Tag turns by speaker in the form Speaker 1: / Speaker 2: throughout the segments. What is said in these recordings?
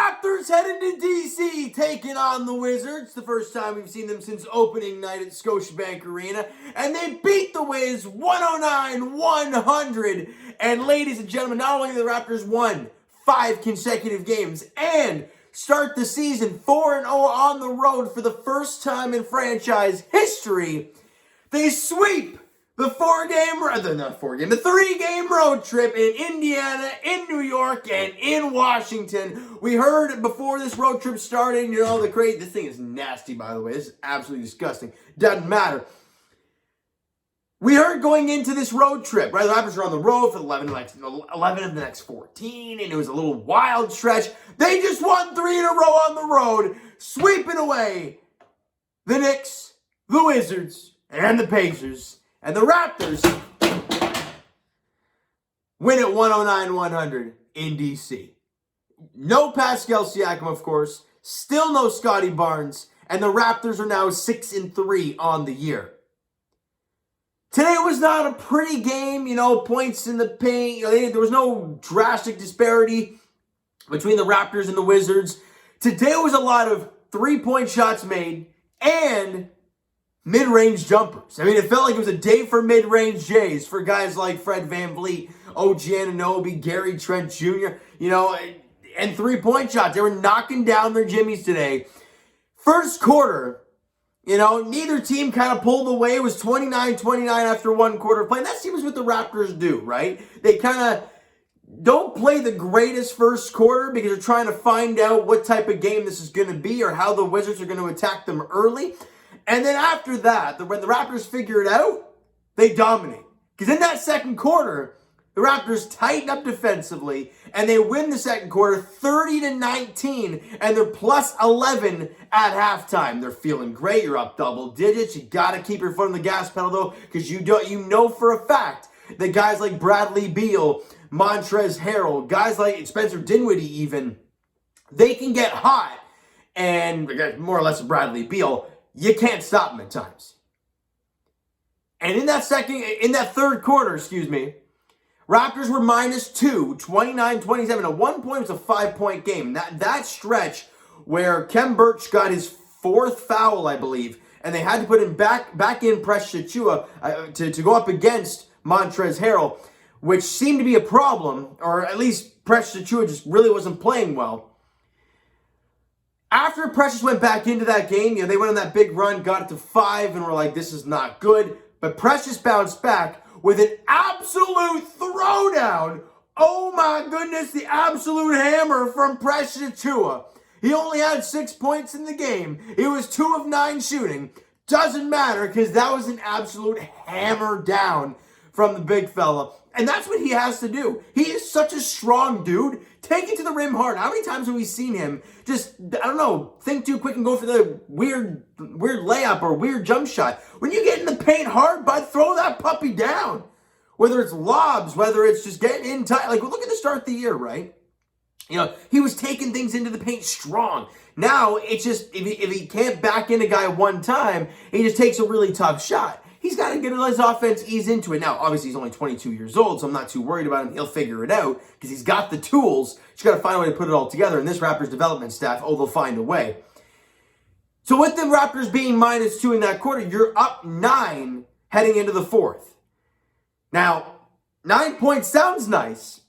Speaker 1: Raptors headed to D.C. taking on the Wizards. The first time we've seen them since opening night at Scotiabank Arena. And they beat the Wiz 109-100. And ladies and gentlemen, not only the Raptors won 5 consecutive games and start the season 4-0 on the road for the first time in franchise history, they sweep the 3-game road trip in Indiana, in New York, and in Washington. We heard before this road trip started, this thing is nasty, by the way. This is absolutely disgusting. Doesn't matter. We heard going into this road trip, right? The Raptors are on the road for 11 of the next 14, and it was a little wild stretch. They just won 3 in a row on the road, sweeping away the Knicks, the Wizards, and the Pacers. And the Raptors win at 109-100 in D.C. No Pascal Siakam, of course. Still no Scotty Barnes. And the Raptors are now 6-3 on the year. Today was not a pretty game, points in the paint. There was no drastic disparity between the Raptors and the Wizards. Today was a lot of three-point shots made and mid-range jumpers. It felt like it was a day for mid-range Jays for guys like Fred VanVleet, OG Anunoby, Gary Trent Jr., and three-point shots. They were knocking down their jimmies today. First quarter, neither team kind of pulled away. It was 29-29 after one quarter of play. And that seems what the Raptors do, right? They kind of don't play the greatest first quarter because they're trying to find out what type of game this is going to be or how the Wizards are going to attack them early. And then after that, when the Raptors figure it out, they dominate. Because in that second quarter, the Raptors tighten up defensively, and they win the second quarter 30-19, and they're plus 11 at halftime. They're feeling great. You're up double digits. You got to keep your foot on the gas pedal, though, because you know for a fact that guys like Bradley Beal, Montrezl Harrell, guys like Spencer Dinwiddie even, they can get hot, and more or less Bradley Beal, you can't stop them at times. And in that third quarter, Raptors were -2, 29-27. At one point, it was a 5-point game. That stretch where Khem Birch got his 4th foul, I believe, and they had to put him back in Precious Achiuwa to go up against Montrezl Harrell, which seemed to be a problem, or at least Precious Achiuwa just really wasn't playing well. After Precious went back into that game, they went on that big run, got it to 5, and were like, this is not good. But Precious bounced back with an absolute throwdown. Oh my goodness, the absolute hammer from Precious Achiuwa. He only had 6 points in the game. It was 2 of 9 shooting. Doesn't matter because that was an absolute hammer down from the big fella. And that's what he has to do. He is such a strong dude. Take it to the rim hard. How many times have we seen him just, think too quick and go for the weird layup or weird jump shot? When you get in the paint hard, bud, throw that puppy down. Whether it's lobs, whether it's just getting in tight. Look at the start of the year, right? He was taking things into the paint strong. Now, it's just, if he can't back in a guy one time, he just takes a really tough shot. He's got to get his offense, ease into it. Now, obviously, he's only 22 years old, so I'm not too worried about him. He'll figure it out because he's got the tools. Just got to find a way to put it all together. And this Raptors development staff, they'll find a way. So with the Raptors being -2 in that quarter, you're up 9 heading into the fourth. Now, 9 points sounds nice,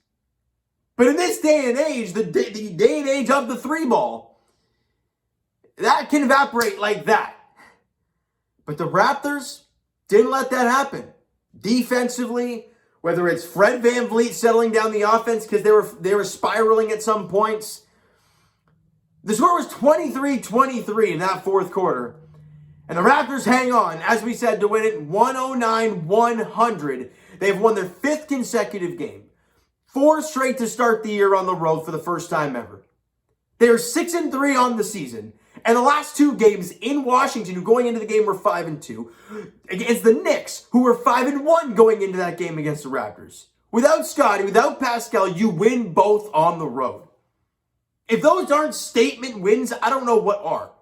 Speaker 1: but in this day and age, the day and age of the 3-ball, that can evaporate like that. But the Raptors didn't let that happen. Defensively, whether it's Fred VanVleet settling down the offense because they were spiraling at some points. The score was 23-23 in that fourth quarter. And the Raptors hang on, as we said, to win it 109-100. They've won their 5th consecutive game. 4 straight to start the year on the road for the first time ever. They are 6-3 on the season. And the last 2 games in Washington, who going into the game were 5-2, against the Knicks, who were 5-1 going into that game against the Raptors. Without Scotty, without Pascal, you win both on the road. If those aren't statement wins, I don't know what are.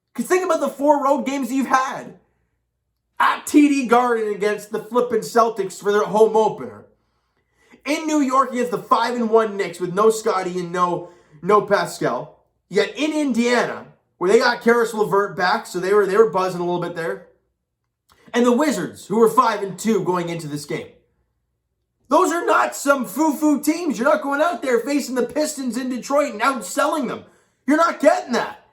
Speaker 1: Because think about the 4 road games you've had. At TD Garden against the flippin' Celtics for their home opener. In New York against the 5-1 Knicks with no Scotty and no no Pascal. Yet in Indiana, where they got Karis LeVert back, so they were buzzing a little bit there. And the Wizards, who were 5-2 going into this game. Those are not some foo-foo teams. You're not going out there facing the Pistons in Detroit and outselling them. You're not getting that.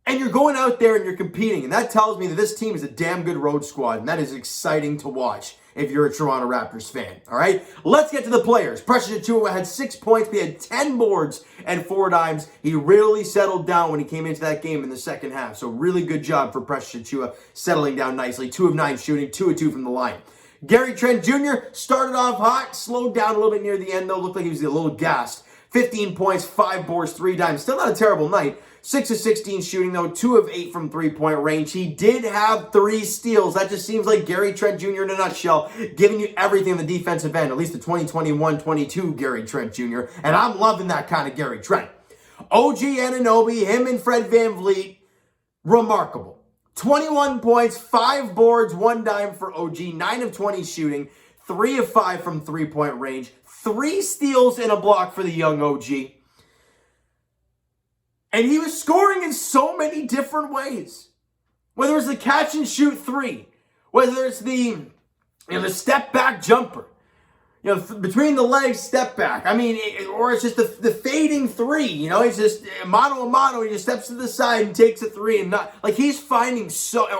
Speaker 1: And you're going out there and you're competing. And that tells me that this team is a damn good road squad. And that is exciting to watch if you're a Toronto Raptors fan. All right? Let's get to the players. Precious Achiuwa had 6 points. He had 10 boards and 4 dimes. He really settled down when he came into that game in the second half. So really good job for Precious Achiuwa settling down nicely. 2 of 9 shooting, 2 of 2 from the line. Gary Trent Jr. started off hot, slowed down a little bit near the end, though. Looked like he was a little gassed. 15 points, 5 boards, 3 dimes. Still not a terrible night. 6 of 16 shooting, though. 2 of 8 from three-point range. He did have 3 steals. That just seems like Gary Trent Jr. in a nutshell, giving you everything on the defensive end, at least the 2021-22 Gary Trent Jr. And I'm loving that kind of Gary Trent. OG Anunoby, him and Fred VanVleet, remarkable. 21 points, 5 boards, 1 dime for OG, 9 of 20 shooting, 3 of 5 from three-point range, 3 steals and a block for the young OG. And he was scoring in so many different ways. Whether it's the catch and shoot 3, whether it's the step back jumper, between the legs step back. I mean, or it's just the fading 3. He's just mano a mano. He just steps to the side and takes a 3, and not like he's finding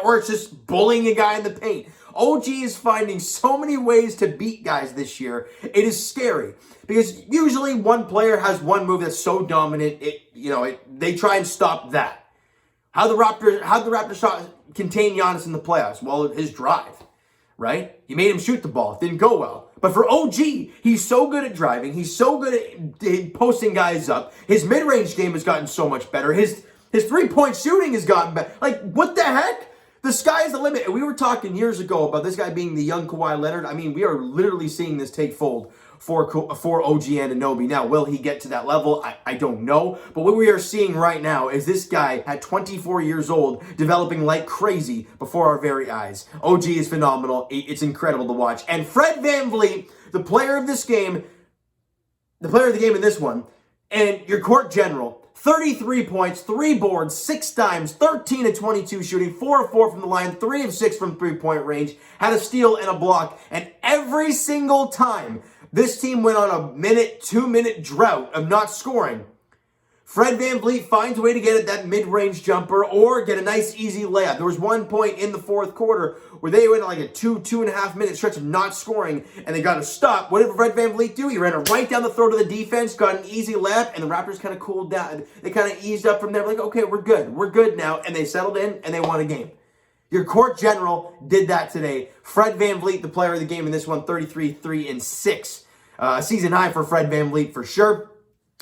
Speaker 1: or it's just bullying a guy in the paint. OG is finding so many ways to beat guys this year. It is scary because usually one player has one move that's so dominant. They try and stop that. How the Raptors shot contain Giannis in the playoffs? Well, his drive, right? He made him shoot the ball. It didn't go well. But for OG, he's so good at driving. He's so good at posting guys up. His mid-range game has gotten so much better. His three-point shooting has gotten better. Like, what the heck? The sky is the limit. And we were talking years ago about this guy being the young Kawhi Leonard. I mean, we are literally seeing this take fold for OG Anunoby. Now, will he get to that level? I don't know. But what we are seeing right now is this guy at 24 years old developing like crazy before our very eyes. OG is phenomenal. It's incredible to watch. And Fred VanVleet, the player of the game in this one, and your court general, 33 points, 3 boards, 6 dimes, 13 of 22 shooting, 4 of 4 from the line, 3 of 6 from three-point range, had a steal and a block. And every single time this team went on a 2-minute drought of not scoring, Fred VanVleet finds a way to get at that mid-range jumper or get a nice easy layup. There was one point in the fourth quarter where they went like a 2.5 minute stretch of not scoring and they got to stop. What did Fred VanVleet do? He ran it right down the throat of the defense, got an easy layup, and the Raptors kind of cooled down. They kind of eased up from there, like, okay, we're good. We're good now. And they settled in and they won a game. Your court general did that today. Fred VanVleet, the player of the game in this one, 33, 3, and 6. Season high for Fred VanVleet for sure.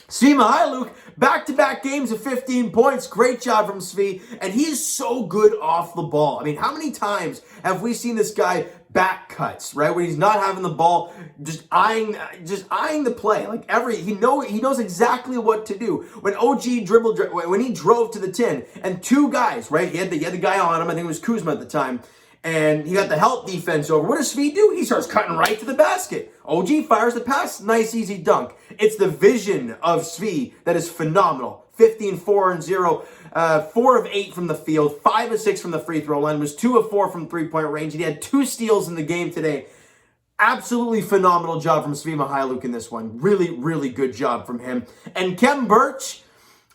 Speaker 1: Svi Mykhailiuk, back-to-back games of 15 points. Great job from Svi. And he's so good off the ball. I mean, how many times have we seen this guy back cuts, right? When he's not having the ball, just eyeing the play. Like he knows exactly what to do. When OG when he drove to the 10, and 2 guys, right? He had the guy on him, I think it was Kuzma at the time. And he got the help defense over. What does Svi do? He starts cutting right to the basket. OG fires the pass. Nice, easy dunk. It's the vision of Svi that is phenomenal. 15, 4, and 0. 4 of 8 from the field. 5 of 6 from the free throw line. Was 2 of 4 from three-point range. And he had 2 steals in the game today. Absolutely phenomenal job from Svi Mykhailiuk in this one. Really, really good job from him. And Khem Birch,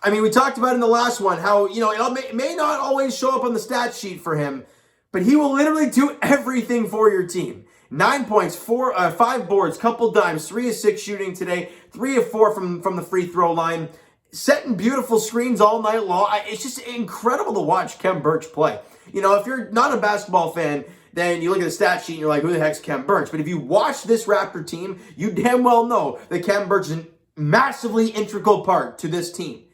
Speaker 1: I mean, we talked about in the last one how, it may not always show up on the stat sheet for him, but he will literally do everything for your team. 9 points, 5 boards, couple dimes, 3 of 6 shooting today, 3 of 4 from the free throw line, setting beautiful screens all night long. It's just incredible to watch Khem Birch play. If you're not a basketball fan, then you look at the stat sheet and you're like, who the heck's Khem Birch? But if you watch this Raptor team, you damn well know that Khem Birch is a massively integral part to this team.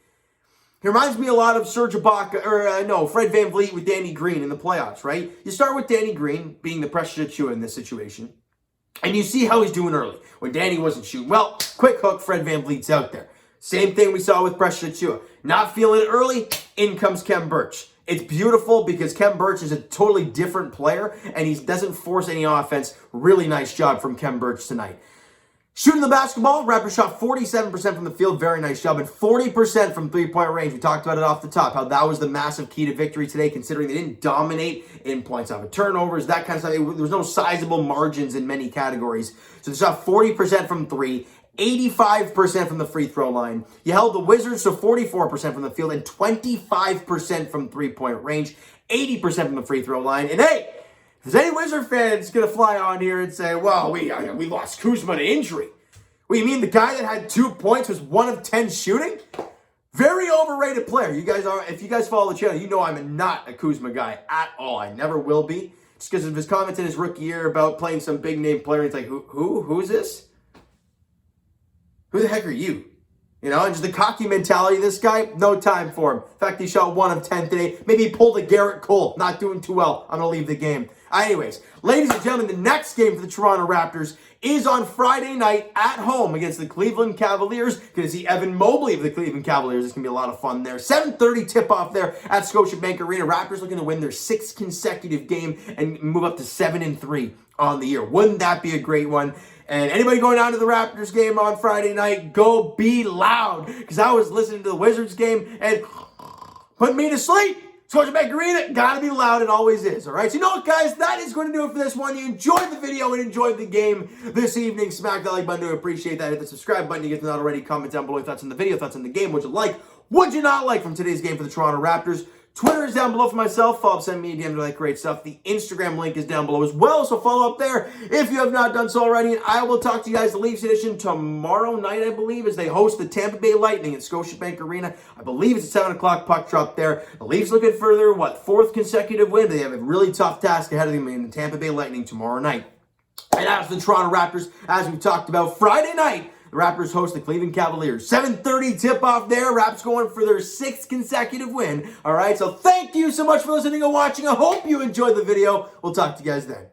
Speaker 1: He reminds me a lot of Fred VanVleet with Danny Green in the playoffs, right? You start with Danny Green being the Precious Achiuwa in this situation, and you see how he's doing early. When Danny wasn't shooting well, quick hook, Fred VanVleet's out there. Same thing we saw with Precious Achiuwa. Not feeling it early, in comes Khem Birch. It's beautiful because Khem Birch is a totally different player, and he doesn't force any offense. Really nice job from Khem Birch tonight. Shooting the basketball, Raptors shot 47% from the field. Very nice job. And 40% from three-point range. We talked about it off the top, how that was the massive key to victory today, considering they didn't dominate in points off of turnovers, that kind of stuff. There was no sizable margins in many categories. So they shot 40% from three, 85% from the free throw line. You held the Wizards to 44% from the field and 25% from three-point range, 80% from the free throw line. And hey, if there's any Wizard fans going to fly on here and say, well, we lost Kuzma to injury. Well, you mean the guy that had 2 points was 1 of 10 shooting? Very overrated player. You guys are, if you guys follow the channel, you know I'm not a Kuzma guy at all. I never will be. Just because of his comments in his rookie year about playing some big name player. It's like, who's this? Who the heck are you? You know, and just the cocky mentality of this guy, no time for him. In fact, he shot 1 of 10 today. Maybe he pulled a Garrett Cole. Not doing too well. I'm going to leave the game. Anyways, ladies and gentlemen, the next game for the Toronto Raptors is on Friday night at home against the Cleveland Cavaliers. Going to see Evan Mobley of the Cleveland Cavaliers. It's going to be a lot of fun there. 7:30 tip-off there at Scotiabank Arena. Raptors looking to win their 6th consecutive game and move up to 7-3 on the year. Wouldn't that be a great one? And anybody going down to the Raptors game on Friday night, go be loud. Because I was listening to the Wizards game and put me to sleep. Scotiabank Arena, gotta be loud. It always is, all right? So you know what, guys? That is going to do it for this one. You enjoyed the video and enjoyed the game this evening. Smack that like button to appreciate that. Hit the subscribe button. You get to not already. Comment down below your thoughts on the video, thoughts on the game. What'd you like? What'd you not like from today's game for the Toronto Raptors? Twitter is down below for myself. Follow up, send me a DM to that great stuff. The Instagram link is down below as well, so follow up there if you have not done so already. And I will talk to you guys, the Leafs edition, tomorrow night, I believe, as they host the Tampa Bay Lightning at Scotiabank Arena. I believe it's a 7 o'clock puck drop there. The Leafs looking for their, 4th consecutive win. They have a really tough task ahead of them in the Tampa Bay Lightning tomorrow night. And as the Toronto Raptors, as we talked about, Friday night, the Raptors host the Cleveland Cavaliers. 7:30 tip-off there. Raps going for their 6th consecutive win. All right, so thank you so much for listening and watching. I hope you enjoyed the video. We'll talk to you guys then.